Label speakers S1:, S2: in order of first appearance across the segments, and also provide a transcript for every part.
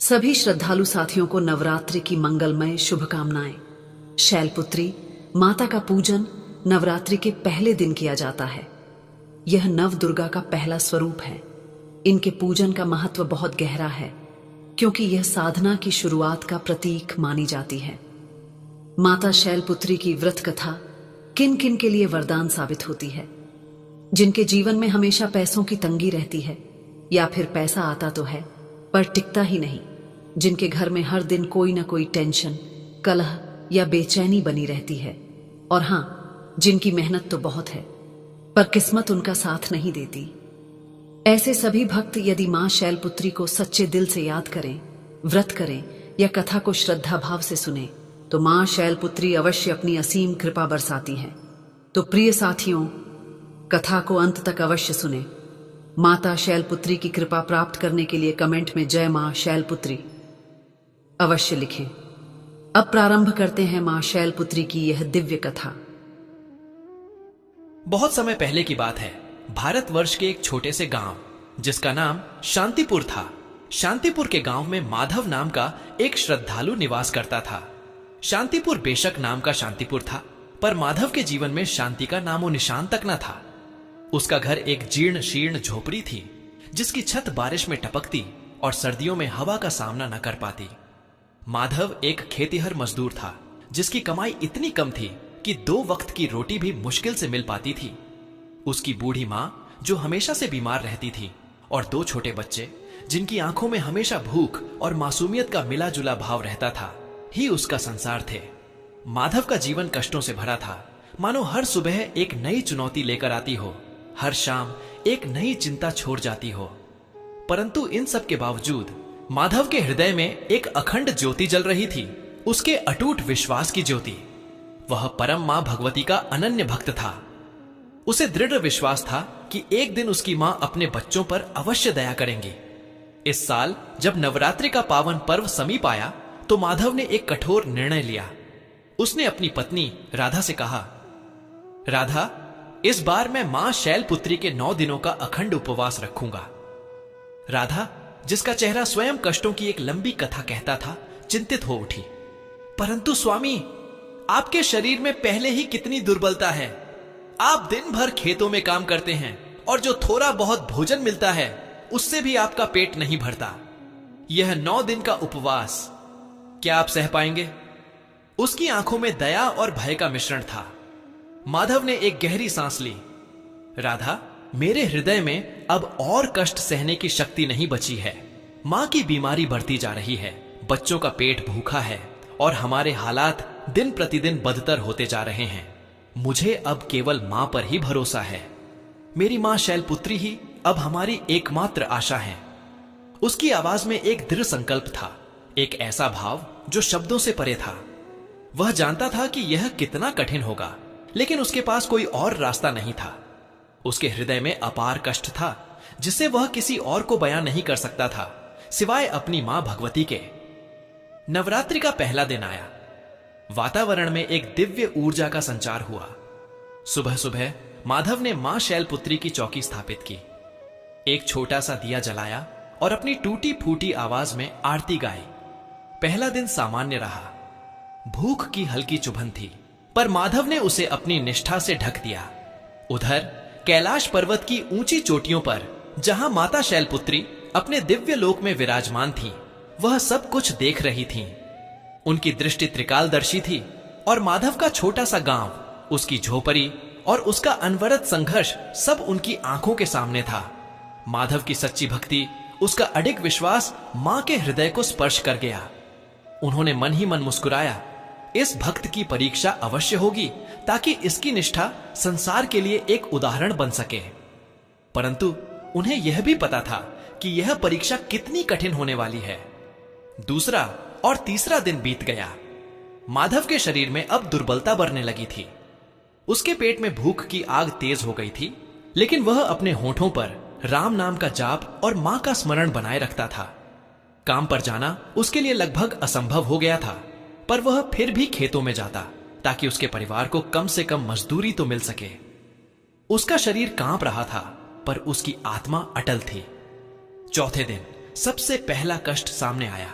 S1: सभी श्रद्धालु साथियों को नवरात्रि की मंगलमय शुभकामनाएं। शैलपुत्री माता का पूजन नवरात्रि के पहले दिन किया जाता है। यह नव दुर्गा का पहला स्वरूप है। इनके पूजन का महत्व बहुत गहरा है, क्योंकि यह साधना की शुरुआत का प्रतीक मानी जाती है। माता शैलपुत्री की व्रत कथा किन किन के लिए वरदान साबित होती है। जिनके जीवन में हमेशा पैसों की तंगी रहती है, या फिर पैसा आता तो है पर टिकता ही नहीं। जिनके घर में हर दिन कोई ना कोई टेंशन, कलह या बेचैनी बनी रहती है। और हाँ, जिनकी मेहनत तो बहुत है पर किस्मत उनका साथ नहीं देती। ऐसे सभी भक्त यदि मां शैलपुत्री को सच्चे दिल से याद करें, व्रत करें या कथा को श्रद्धा भाव से सुने, तो मां शैलपुत्री अवश्य अपनी असीम कृपा बरसाती हैं। तो प्रिय साथियों, कथा को अंत तक अवश्य सुने। माता शैलपुत्री की कृपा प्राप्त करने के लिए कमेंट में जय मां शैलपुत्री अवश्य लिखें। अब प्रारंभ करते हैं मां शैलपुत्री की यह दिव्य कथा।
S2: बहुत समय पहले की बात है। भारतवर्ष के एक छोटे से गांव, जिसका नाम शांतिपुर था। शांतिपुर के गांव में माधव नाम का एक श्रद्धालु निवास करता था। शांतिपुर बेशक नाम का शांतिपुर था, पर माधव के जीवन में शांति का नामो निशान तक न था। उसका घर एक जीर्ण शीर्ण झोपड़ी थी, जिसकी छत बारिश में टपकती और सर्दियों में हवा का सामना न कर पाती। माधव एक खेतिहर मजदूर था, जिसकी कमाई इतनी कम थी कि 2 वक्त की रोटी भी मुश्किल से मिल पाती थी। उसकी बूढ़ी मां, जो हमेशा से बीमार रहती थी, और 2 छोटे बच्चे, जिनकी आंखों में हमेशा भूख और मासूमियत का मिला जुला भाव रहता था, ही उसका संसार थे। माधव का जीवन कष्टों से भरा था, मानो हर सुबह एक नई चुनौती लेकर आती हो, हर शाम एक नई चिंता छोड़ जाती हो। परंतु इन सब के बावजूद माधव के हृदय में एक अखंड ज्योति जल रही थी, उसके अटूट विश्वास की ज्योति। वह परम मां भगवती का अनन्य भक्त था। उसे दृढ़ विश्वास था कि एक दिन उसकी मां अपने बच्चों पर अवश्य दया करेंगी। इस साल जब नवरात्रि का पावन पर्व समीप आया, तो माधव ने एक कठोर निर्णय लिया। उसने अपनी पत्नी राधा से कहा, राधा, इस बार मैं मां शैलपुत्री के 9 दिनों का अखंड उपवास रखूंगा। राधा, जिसका चेहरा स्वयं कष्टों की एक लंबी कथा कहता था, चिंतित हो उठी। परंतु स्वामी, आपके शरीर में पहले ही कितनी दुर्बलता है। आप दिन भर खेतों में काम करते हैं, और जो थोड़ा बहुत भोजन मिलता है उससे भी आपका पेट नहीं भरता। यह 9 दिन का उपवास क्या आप सह पाएंगे? उसकी आंखों में दया और भय का मिश्रण था। माधव ने एक गहरी सांस ली। राधा, मेरे हृदय में अब और कष्ट सहने की शक्ति नहीं बची है। मां की बीमारी बढ़ती जा रही है, बच्चों का पेट भूखा है, और हमारे हालात दिन प्रतिदिन बदतर होते जा रहे हैं। मुझे अब केवल मां पर ही भरोसा है। मेरी मां शैलपुत्री ही अब हमारी एकमात्र आशा है। उसकी आवाज में एक दृढ़ संकल्प था, एक ऐसा भाव जो शब्दों से परे था। वह जानता था कि यह कितना कठिन होगा, लेकिन उसके पास कोई और रास्ता नहीं था। उसके हृदय में अपार कष्ट था, जिसे वह किसी और को बयान नहीं कर सकता था, सिवाय अपनी मां भगवती के। नवरात्रि का पहला दिन आया। वातावरण में एक दिव्य ऊर्जा का संचार हुआ। सुबह सुबह माधव ने मां शैलपुत्री की चौकी स्थापित की, एक छोटा सा दिया जलाया और अपनी टूटी फूटी आवाज में आरती गाई। पहला दिन सामान्य रहा। भूख की हल्की चुभन थी, पर माधव ने उसे अपनी निष्ठा से ढक दिया। उधर कैलाश पर्वत की ऊंची चोटियों पर, जहां माता शैलपुत्री अपने दिव्य लोक में विराजमान थीं, वह सब कुछ देख रही थीं। उनकी दृष्टि त्रिकालदर्शी थी, और माधव का छोटा सा गांव, उसकी झोपड़ी और उसका अनवरत संघर्ष सब उनकी आंखों के सामने था। माधव की सच्ची भक्ति, उसका अडिग विश्वास मां के हृदय को स्पर्श कर गया। उन्होंने मन ही मन मुस्कुराया। इस भक्त की परीक्षा अवश्य होगी, ताकि इसकी निष्ठा संसार के लिए एक उदाहरण बन सके। परंतु उन्हें यह भी पता था कि यह परीक्षा कितनी कठिन होने वाली है। दूसरा और तीसरा दिन बीत गया। माधव के शरीर में अब दुर्बलता बढ़ने लगी थी। उसके पेट में भूख की आग तेज हो गई थी, लेकिन वह अपने होठों पर राम नाम का जाप और मां का स्मरण बनाए रखता था। काम पर जाना उसके लिए लगभग असंभव हो गया था, पर वह फिर भी खेतों में जाता, ताकि उसके परिवार को कम से कम मजदूरी तो मिल सके। उसका शरीर कांप रहा था, पर उसकी आत्मा अटल थी। चौथे दिन सबसे पहला कष्ट सामने आया।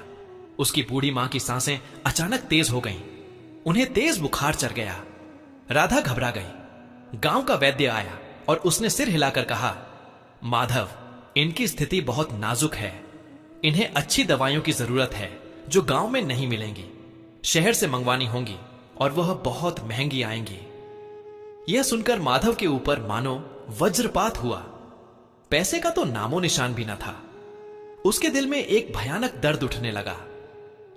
S2: उसकी बूढ़ी मां की सांसें अचानक तेज हो गईं। उन्हें तेज बुखार चढ़ गया। राधा घबरा गई। गांव का वैद्य आया और उसने सिर हिलाकर कहा, माधव, इनकी स्थिति बहुत नाजुक है। इन्हें अच्छी दवाइयों की जरूरत है जो गांव में नहीं मिलेंगी। शहर से मंगवानी होंगी और वह बहुत महंगी आएंगी। यह सुनकर माधव के ऊपर मानो वज्रपात हुआ। पैसे का तो नामो निशान भी न था। उसके दिल में एक भयानक दर्द उठने लगा।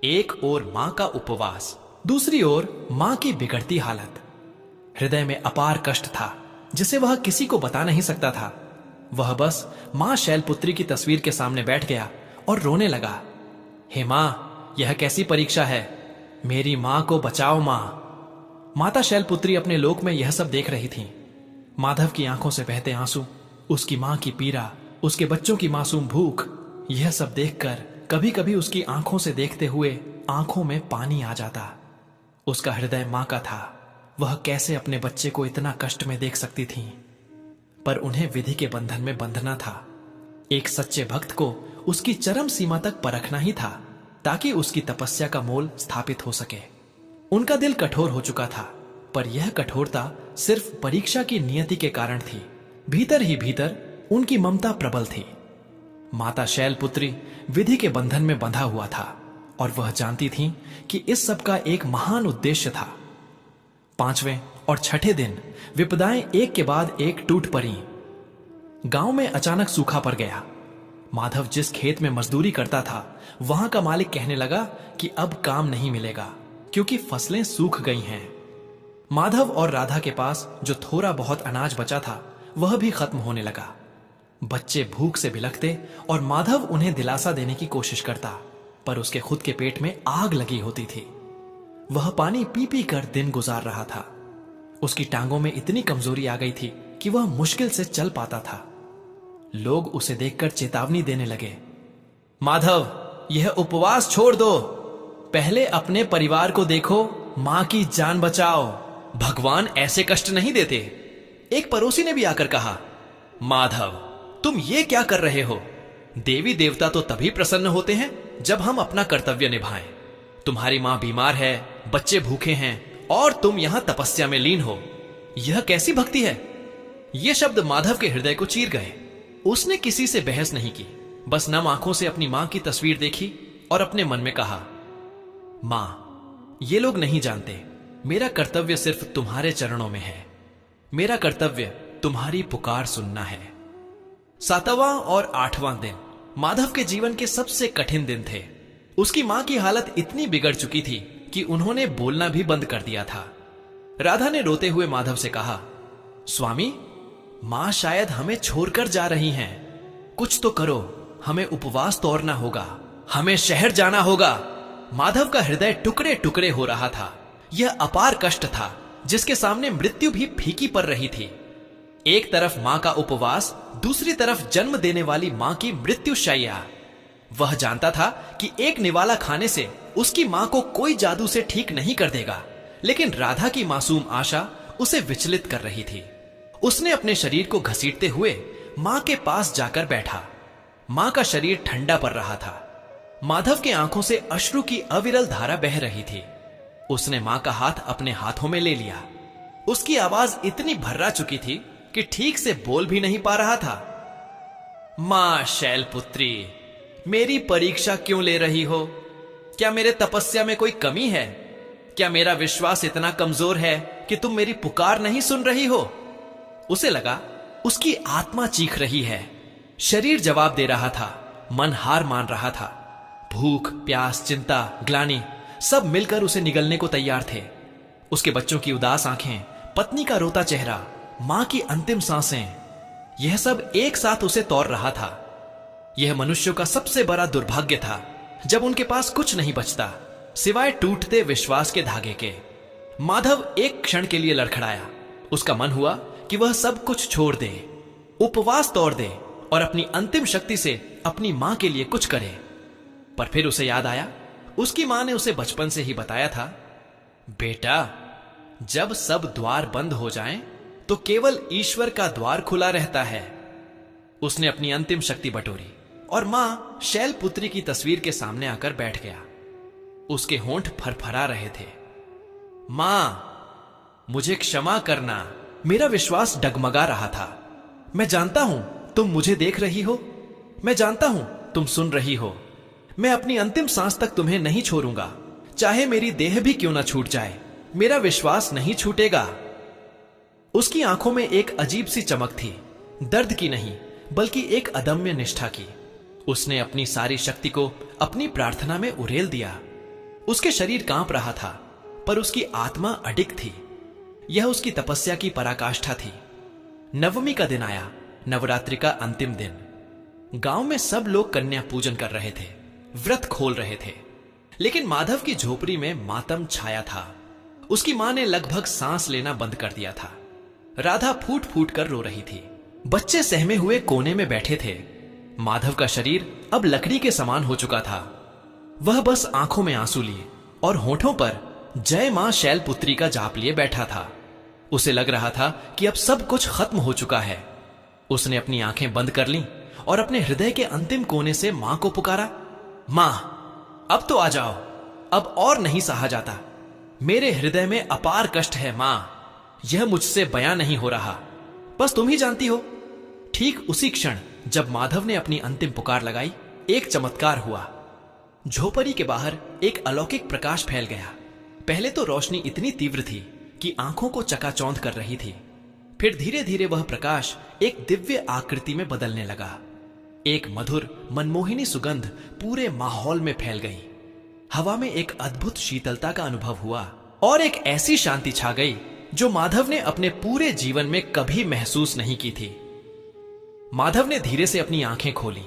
S2: एक ओर मां का उपवास, दूसरी ओर मां की बिगड़ती हालत। हृदय में अपार कष्ट था जिसे वह किसी को बता नहीं सकता था। वह बस मां शैलपुत्री की तस्वीर के सामने बैठ गया और रोने लगा। हे मां, यह कैसी परीक्षा है? मेरी मां को बचाओ मां। माता शैलपुत्री अपने लोक में यह सब देख रही थीं। माधव की आंखों से बहते आंसू, उसकी मां की पीड़ा, उसके बच्चों की मासूम भूख, यह सब देखकर कभी कभी उसकी आंखों से देखते हुए आंखों में पानी आ जाता। उसका हृदय मां का था। वह कैसे अपने बच्चे को इतना कष्ट में देख सकती थी? पर उन्हें विधि के बंधन में बंधना था। एक सच्चे भक्त को उसकी चरम सीमा तक परखना ही था ताकि उसकी तपस्या का मोल स्थापित हो सके। उनका दिल कठोर हो चुका था, पर यह कठोरता सिर्फ परीक्षा की नियति के कारण थी। भीतर ही भीतर उनकी ममता प्रबल थी। माता शैलपुत्री विधि के बंधन में बंधा हुआ था और वह जानती थी कि इस सब का एक महान उद्देश्य था। 5वें और 6ठे दिन विपदाएं एक के बाद एक टूट पड़ी। गांव में अचानक सूखा पड़ गया। माधव जिस खेत में मजदूरी करता था, वहां का मालिक कहने लगा कि अब काम नहीं मिलेगा क्योंकि फसलें सूख गई हैं। माधव और राधा के पास जो थोड़ा बहुत अनाज बचा था वह भी खत्म होने लगा। बच्चे भूख से बिलखते और माधव उन्हें दिलासा देने की कोशिश करता, पर उसके खुद के पेट में आग लगी होती थी। वह पानी पी पी कर दिन गुजार रहा था। उसकी टांगों में इतनी कमजोरी आ गई थी कि वह मुश्किल से चल पाता था। लोग उसे देखकर चेतावनी देने लगे, माधव, यह उपवास छोड़ दो। पहले अपने परिवार को देखो, मां की जान बचाओ। भगवान ऐसे कष्ट नहीं देते। एक पड़ोसी ने भी आकर कहा, माधव, तुम ये क्या कर रहे हो? देवी देवता तो तभी प्रसन्न होते हैं जब हम अपना कर्तव्य निभाएं। तुम्हारी मां बीमार है, बच्चे भूखे हैं और तुम यहां तपस्या में लीन हो। यह कैसी भक्ति है? ये शब्द माधव के हृदय को चीर गए। उसने किसी से बहस नहीं की, बस नम आंखों से अपनी मां की तस्वीर देखी और अपने मन में कहा, मां, ये लोग नहीं जानते, मेरा कर्तव्य सिर्फ तुम्हारे चरणों में है। मेरा कर्तव्य तुम्हारी पुकार सुनना है। 7वां और 8वां दिन माधव के जीवन के सबसे कठिन दिन थे। उसकी मां की हालत इतनी बिगड़ चुकी थी कि उन्होंने बोलना भी बंद कर दिया था। राधा ने रोते हुए माधव से कहा, स्वामी, मां शायद हमें छोड़कर जा रही हैं। कुछ तो करो, हमें उपवास तोड़ना होगा, हमें शहर जाना होगा। माधव का हृदय टुकड़े टुकड़े हो रहा था। यह अपार कष्ट था जिसके सामने मृत्यु भी फीकी पड़ रही थी। एक तरफ मां का उपवास, दूसरी तरफ जन्म देने वाली मां की मृत्युशैया। वह जानता था कि एक निवाला खाने से उसकी मां को कोई जादू से ठीक नहीं कर देगा, लेकिन राधा की मासूम आशा उसे विचलित कर रही थी। उसने अपने शरीर को घसीटते हुए मां के पास जाकर बैठा। मां का शरीर ठंडा पड़ रहा था। माधव के आंखों से अश्रु की अविरल धारा बह रही थी। उसने मां का हाथ अपने हाथों में ले लिया। उसकी आवाज इतनी भर्रा चुकी थी कि ठीक से बोल भी नहीं पा रहा था। मां शैलपुत्री, मेरी परीक्षा क्यों ले रही हो? क्या मेरे तपस्या में कोई कमी है? क्या मेरा विश्वास इतना कमजोर है कि तुम मेरी पुकार नहीं सुन रही हो? उसे लगा उसकी आत्मा चीख रही है। शरीर जवाब दे रहा था, मन हार मान रहा था। भूख, प्यास, चिंता, ग्लानि सब मिलकर उसे निगलने को तैयार थे। उसके बच्चों की उदास आंखें, पत्नी का रोता चेहरा, मां की अंतिम सांसें, यह सब एक साथ उसे तौर रहा था। यह मनुष्यों का सबसे बड़ा दुर्भाग्य था जब उनके पास कुछ नहीं बचता सिवाय टूटते विश्वास के धागे के। माधव एक क्षण के लिए लड़खड़ाया। उसका मन हुआ कि वह सब कुछ छोड़ दे, उपवास तोड़ दे और अपनी अंतिम शक्ति से अपनी मां के लिए कुछ करे। पर फिर उसे याद आया, उसकी मां ने उसे बचपन से ही बताया था, बेटा, जब सब द्वार बंद हो जाएं, तो केवल ईश्वर का द्वार खुला रहता है। उसने अपनी अंतिम शक्ति बटोरी और मां शैलपुत्री की तस्वीर के सामने आकर बैठ गया। उसके होंठ फरफरा रहे थे। मां, मुझे क्षमा करना, मेरा विश्वास डगमगा रहा था। मैं जानता हूं तुम मुझे देख रही हो, मैं जानता हूं तुम सुन रही हो। मैं अपनी अंतिम सांस तक तुम्हें नहीं छोड़ूंगा, चाहे मेरी देह भी क्यों ना छूट जाए, मेरा विश्वास नहीं छूटेगा। उसकी आंखों में एक अजीब सी चमक थी, दर्द की नहीं बल्कि एक अदम्य निष्ठा की। उसने अपनी सारी शक्ति को अपनी प्रार्थना में उड़ेल दिया। उसके शरीर कांप रहा था, पर उसकी आत्मा अडिग थी। यह उसकी तपस्या की पराकाष्ठा थी। नवमी का दिन आया, नवरात्रि का अंतिम दिन। गांव में सब लोग कन्या पूजन कर रहे थे, व्रत खोल रहे थे, लेकिन माधव की झोपड़ी में मातम छाया था। उसकी मां ने लगभग सांस लेना बंद कर दिया था। राधा फूट फूट कर रो रही थी। बच्चे सहमे हुए कोने में बैठे थे। माधव का शरीर अब लकड़ी के समान हो चुका था। वह बस आंखों में आंसू लिए और होठों पर जय मां शैलपुत्री का जाप लिए बैठा था। उसे लग रहा था कि अब सब कुछ खत्म हो चुका है। उसने अपनी आंखें बंद कर लीं और अपने हृदय के अंतिम कोने से मां को पुकारा, मां, अब तो आ जाओ, अब और नहीं सहा जाता। मेरे हृदय में अपार कष्ट है मां, यह मुझसे बयां नहीं हो रहा, बस तुम ही जानती हो। ठीक उसी क्षण जब माधव ने अपनी अंतिम पुकार लगाई, एक चमत्कार हुआ। झोपड़ी के बाहर एक अलौकिक प्रकाश फैल गया। पहले तो रोशनी इतनी तीव्र थी कि आंखों को चकाचौंध कर रही थी। फिर धीरे धीरे वह प्रकाश एक दिव्य आकृति में बदलने लगा। एक मधुर मनमोहिनी सुगंध पूरे माहौल में फैल गई। हवा में एक अद्भुत शीतलता का अनुभव हुआ और एक ऐसी शांति छा गई जो माधव ने अपने पूरे जीवन में कभी महसूस नहीं की थी। माधव ने धीरे से अपनी आंखें खोली।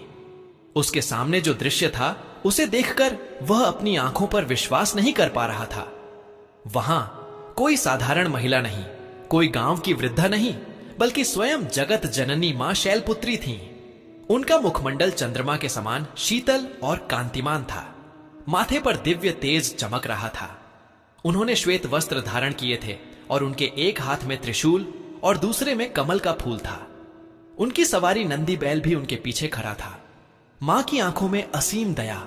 S2: उसके सामने जो दृश्य था उसे देखकर वह अपनी आंखों पर विश्वास नहीं कर पा रहा था। वहां कोई साधारण महिला नहीं, कोई गांव की वृद्धा नहीं, बल्कि स्वयं जगत जननी मां शैलपुत्री थीं। उनका मुखमंडल चंद्रमा के समान शीतल और कांतिमान था। माथे पर दिव्य तेज चमक रहा था। उन्होंने श्वेत वस्त्र धारण किए थे और उनके एक हाथ में त्रिशूल और दूसरे में कमल का फूल था। उनकी सवारी नंदी बैल भी उनके पीछे खड़ा था। मां की आंखों में असीम दया,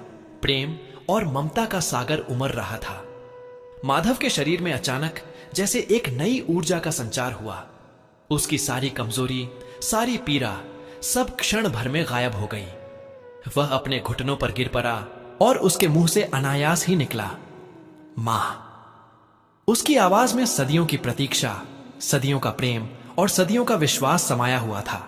S2: प्रेम और ममता का सागर उमड़ रहा था। माधव के शरीर में अचानक जैसे एक नई ऊर्जा का संचार हुआ। उसकी सारी कमजोरी, सारी पीड़ा सब क्षण भर में गायब हो गई। वह अपने घुटनों पर गिर पड़ा और उसके मुंह से अनायास ही निकला, मां। उसकी आवाज में सदियों की प्रतीक्षा, सदियों का प्रेम और सदियों का विश्वास समाया हुआ था।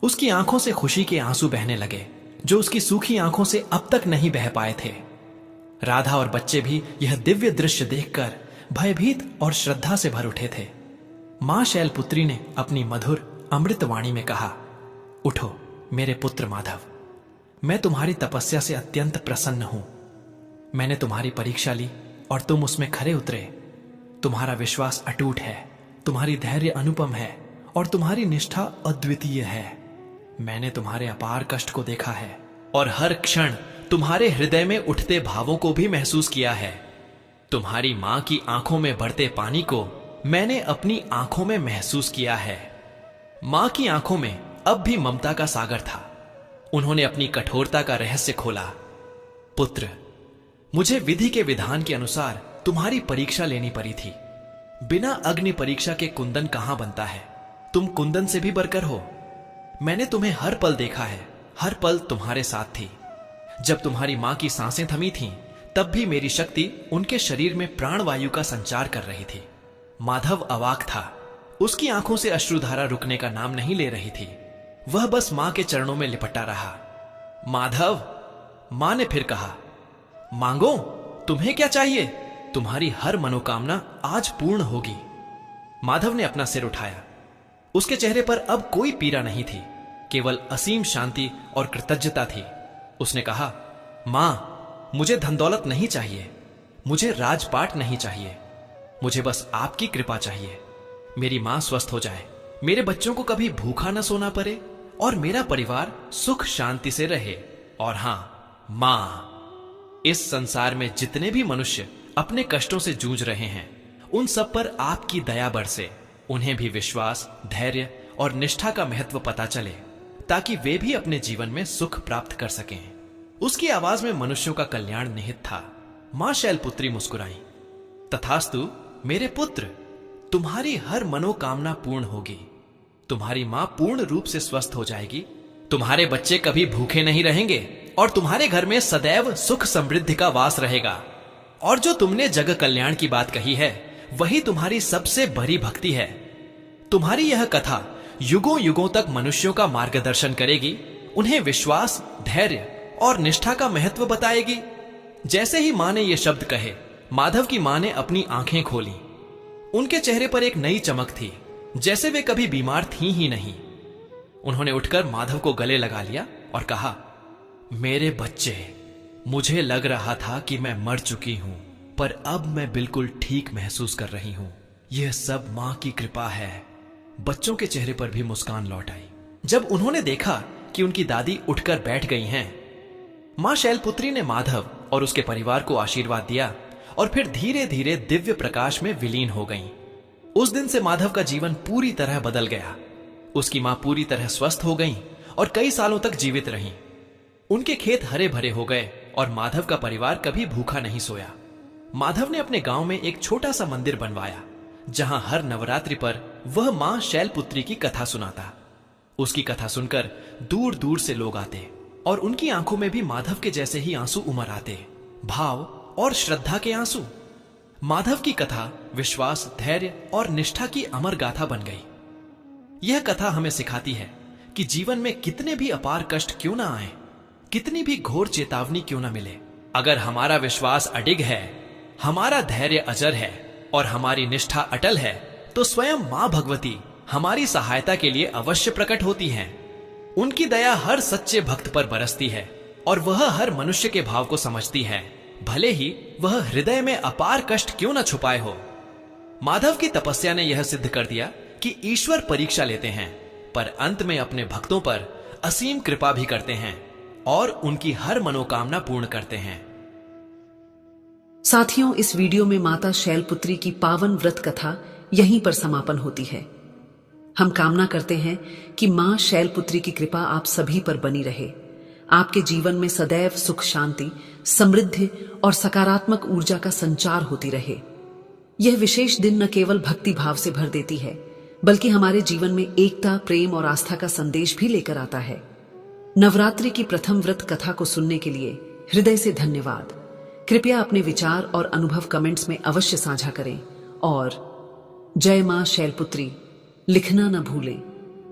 S2: उसकी आंखों से खुशी के आंसू बहने लगे, जो उसकी सूखी आंखों से अब तक नहीं बह पाए थे। राधा और बच्चे भी यह दिव्य दृश्य देखकर भयभीत और श्रद्धा से भर उठे थे। मां शैलपुत्री ने अपनी मधुर अमृत वाणी में कहा, उठो मेरे पुत्र माधव, मैं तुम्हारी तपस्या से अत्यंत प्रसन्न हूं। मैंने तुम्हारी परीक्षा ली और तुम उसमें खरे उतरे। तुम्हारा विश्वास अटूट है, तुम्हारी धैर्य अनुपम है और तुम्हारी निष्ठा अद्वितीय है। मैंने तुम्हारे अपार कष्ट को देखा है और हर क्षण तुम्हारे हृदय में उठते भावों को भी महसूस किया है। तुम्हारी मां की आंखों में बढ़ते पानी को मैंने अपनी आंखों में महसूस किया है। मां की आंखों में अब भी ममता का सागर था। उन्होंने अपनी कठोरता का रहस्य खोला। पुत्र, मुझे विधि के विधान के अनुसार तुम्हारी परीक्षा लेनी पड़ी थी। बिना अग्नि परीक्षा के कुंदन कहां बनता है? तुम कुंदन से भी बढ़कर हो। मैंने तुम्हें हर पल देखा है, हर पल तुम्हारे साथ थी। जब तुम्हारी मां की सांसें थमी थीं, तब भी मेरी शक्ति उनके शरीर में प्राणवायु का संचार कर रही थी। माधव अवाक था। उसकी आंखों से अश्रुधारा रुकने का नाम नहीं ले रही थी। वह बस मां के चरणों में लिपटा रहा। माधव, मां ने फिर कहा, मांगो, तुम्हें क्या चाहिए? तुम्हारी हर मनोकामना आज पूर्ण होगी। माधव ने अपना सिर उठाया। उसके चेहरे पर अब कोई पीड़ा नहीं थी, केवल असीम शांति और कृतज्ञता थी। उसने कहा, मां, मुझे धन दौलत नहीं चाहिए, मुझे राजपाट नहीं चाहिए, मुझे बस आपकी कृपा चाहिए। मेरी मां स्वस्थ हो जाए, मेरे बच्चों को कभी भूखा न सोना पड़े और मेरा परिवार सुख शांति से रहे। और हां मां, इस संसार में जितने भी मनुष्य अपने कष्टों से जूझ रहे हैं, उन सब पर आपकी दया बरसे। उन्हें भी विश्वास, धैर्य और निष्ठा का महत्व पता चले, ताकि वे भी अपने जीवन में सुख प्राप्त कर सकें। उसकी आवाज में मनुष्यों का कल्याण निहित था। मां शैलपुत्री मुस्कुराई। तथास्तु मेरे पुत्र, तुम्हारी हर मनोकामना पूर्ण होगी। तुम्हारी मां पूर्ण रूप से स्वस्थ हो जाएगी। तुम्हारे बच्चे कभी भूखे नहीं रहेंगे और तुम्हारे घर में सदैव सुख समृद्धि का वास रहेगा। और जो तुमने जग कल्याण की बात कही है, वही तुम्हारी सबसे बड़ी भक्ति है। तुम्हारी यह कथा युगों युगों तक मनुष्यों का मार्गदर्शन करेगी, उन्हें विश्वास, धैर्य और निष्ठा का महत्व बताएगी। जैसे ही मां ने ये शब्द कहे, माधव की मां ने अपनी आंखें खोली। उनके चेहरे पर एक नई चमक थी, जैसे वे कभी बीमार थी ही नहीं। उन्होंने उठकर माधव को गले लगा लिया और कहा, मेरे बच्चे, मुझे लग रहा था कि मैं मर चुकी हूं, पर अब मैं बिल्कुल ठीक महसूस कर रही हूं। यह सब मां की कृपा है। बच्चों के चेहरे पर भी मुस्कान लौट आई जब उन्होंने देखा कि उनकी दादी उठकर बैठ गई हैं। मां शैलपुत्री ने माधव और उसके परिवार को आशीर्वाद दिया और फिर धीरे धीरे दिव्य प्रकाश में विलीन हो गईं। उस दिन से माधव का जीवन पूरी तरह बदल गया। उसकी मां पूरी तरह स्वस्थ हो गईं और कई सालों तक जीवित रहीं। उनके खेत हरे भरे हो गए और माधव का परिवार कभी भूखा नहीं सोया। माधव ने अपने गांव में एक छोटा सा मंदिर बनवाया, जहां हर नवरात्रि पर वह मां शैलपुत्री की कथा सुनाता। उसकी कथा सुनकर दूर दूर से लोग आते और उनकी आंखों में भी माधव के जैसे ही आंसू उमड़ आते, भाव और श्रद्धा के आंसू। माधव की कथा विश्वास, धैर्य और निष्ठा की अमर गाथा बन गई। यह कथा हमें सिखाती है कि जीवन में कितने भी अपार कष्ट क्यों ना आए, कितनी भी घोर चेतावनी क्यों ना मिले, अगर हमारा विश्वास अडिग है, हमारा धैर्य अजर है और हमारी निष्ठा अटल है, तो स्वयं मां भगवती हमारी सहायता के लिए अवश्य प्रकट होती हैं। उनकी दया हर सच्चे भक्त पर बरसती है और वह हर मनुष्य के भाव को समझती है, भले ही वह हृदय में अपार कष्ट क्यों न छुपाए हो। माधव की तपस्या ने यह सिद्ध कर दिया कि ईश्वर परीक्षा लेते हैं, पर अंत में अपने भक्तों पर असीम कृपा भी करते हैं और उनकी हर मनोकामना पूर्ण करते हैं।
S1: साथियों, इस वीडियो में माता शैलपुत्री की पावन व्रत कथा यहीं पर समापन होती है। हम कामना करते हैं कि मां शैलपुत्री की कृपा आप सभी पर बनी रहे, आपके जीवन में सदैव सुख, शांति, समृद्धि और सकारात्मक ऊर्जा का संचार होती रहे। यह विशेष दिन न केवल भक्ति भाव से भर देती है, बल्कि हमारे जीवन में एकता, प्रेम और आस्था का संदेश भी लेकर आता है। नवरात्रि की प्रथम व्रत कथा को सुनने के लिए हृदय से धन्यवाद। कृपया अपने विचार और अनुभव कमेंट्स में अवश्य साझा करें और जय मां शैलपुत्री लिखना न भूलें।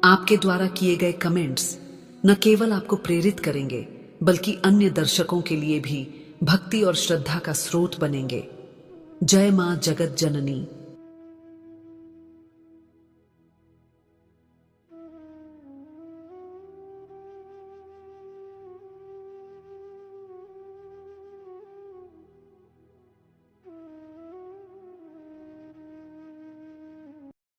S1: आपके द्वारा किए गए कमेंट्स न केवल आपको प्रेरित करेंगे, बल्कि अन्य दर्शकों के लिए भी भक्ति और श्रद्धा का स्रोत बनेंगे। जय मां जगत जननी।